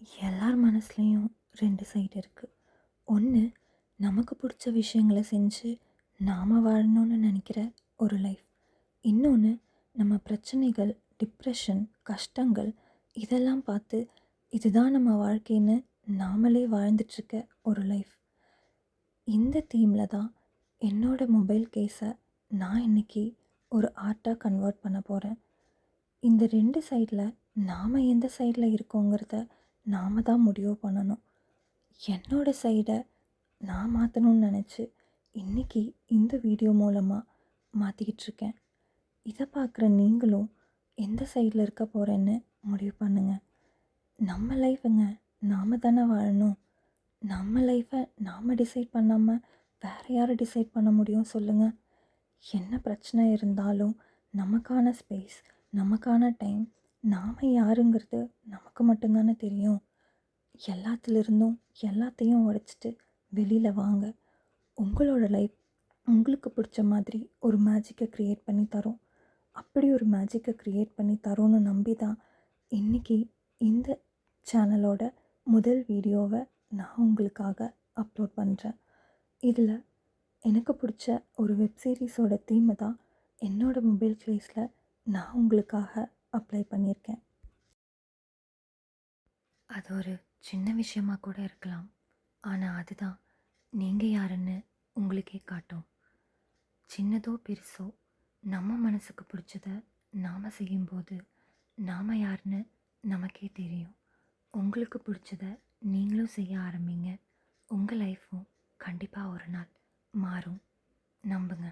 எல்லார் மனசுலேயும் 2 சைடு இருக்குது. ஒன்று, நமக்கு பிடிச்ச விஷயங்கள செஞ்சு நாம் வாழணும்னு நினைக்கிற ஒரு லைஃப். இன்னொன்று, நம்ம பிரச்சனைகள், டிப்ரெஷன், கஷ்டங்கள் இதெல்லாம் பார்த்து இதுதான் நம்ம வாழ்க்கைன்னு நாமளே வாழ்ந்துட்டுருக்க ஒரு லைஃப். இந்த தீமில் தான் என்னோடய மொபைல் கேஸை நான் இன்றைக்கி ஒரு ஆர்ட்டாக கன்வெர்ட் பண்ண போகிறேன். இந்த 2 சைடில் நாம் எந்த சைடில் இருக்கோங்கிறத நாம் தான் முடிவு பண்ணணும். என்னோடய சைடை நான் மாற்றணும்னு நினச்சி இன்றைக்கி இந்த வீடியோ மூலமாக மாற்றிக்கிட்டுருக்கேன். இதை பார்க்குற நீங்களும் எந்த சைடில் இருக்க போகிறேன்னு முடிவு பண்ணுங்கள். நம்ம லைஃபுங்க நாம் தானே வாழணும். நம்ம லைஃப்பை நாம் டிசைட் பண்ணாமல் வேறு யார் டிசைட் பண்ண முடியும் சொல்லுங்கள். என்ன பிரச்சனை இருந்தாலும் நமக்கான ஸ்பேஸ், நமக்கான டைம், நாம் யாருங்கிறது நமக்கு மட்டும்தானே தெரியும். எல்லாத்துலேருந்தும் எல்லாத்தையும் உடைச்சிட்டு வெளியில் வாங்க. உங்களோட லைஃப் உங்களுக்கு பிடிச்ச மாதிரி ஒரு மேஜிக்கை க்ரியேட் பண்ணி தரும். அப்படி ஒரு மேஜிக்கை க்ரியேட் பண்ணி தரோன்னு நம்பி தான் இன்றைக்கி இந்த சேனலோட முதல் வீடியோவை நான் உங்களுக்காக அப்லோட் பண்ணுறேன். இதில் எனக்கு பிடிச்ச ஒரு வெப் சீரிஸோட தீமை தான் என்னோடய மொபைல் கேஸில் நான் உங்களுக்காக அப்ளை பண்ணியிருக்கேன். அது ஒரு சின்ன விஷயமாக கூட இருக்கலாம். ஆனால் அதுதான் நீங்கள் யாருன்னு உங்களுக்கே காட்டும். சின்னதோ பெருசோ நம்ம மனசுக்கு பிடிச்சத நாம் செய்யும்போது நாம் யாருன்னு நமக்கே தெரியும். உங்களுக்கு பிடிச்சத நீங்களும் செய்ய ஆரம்பிங்க. உங்கள் லைஃப்பும் கண்டிப்பாக ஒரு நாள் மாறும். நம்புங்க.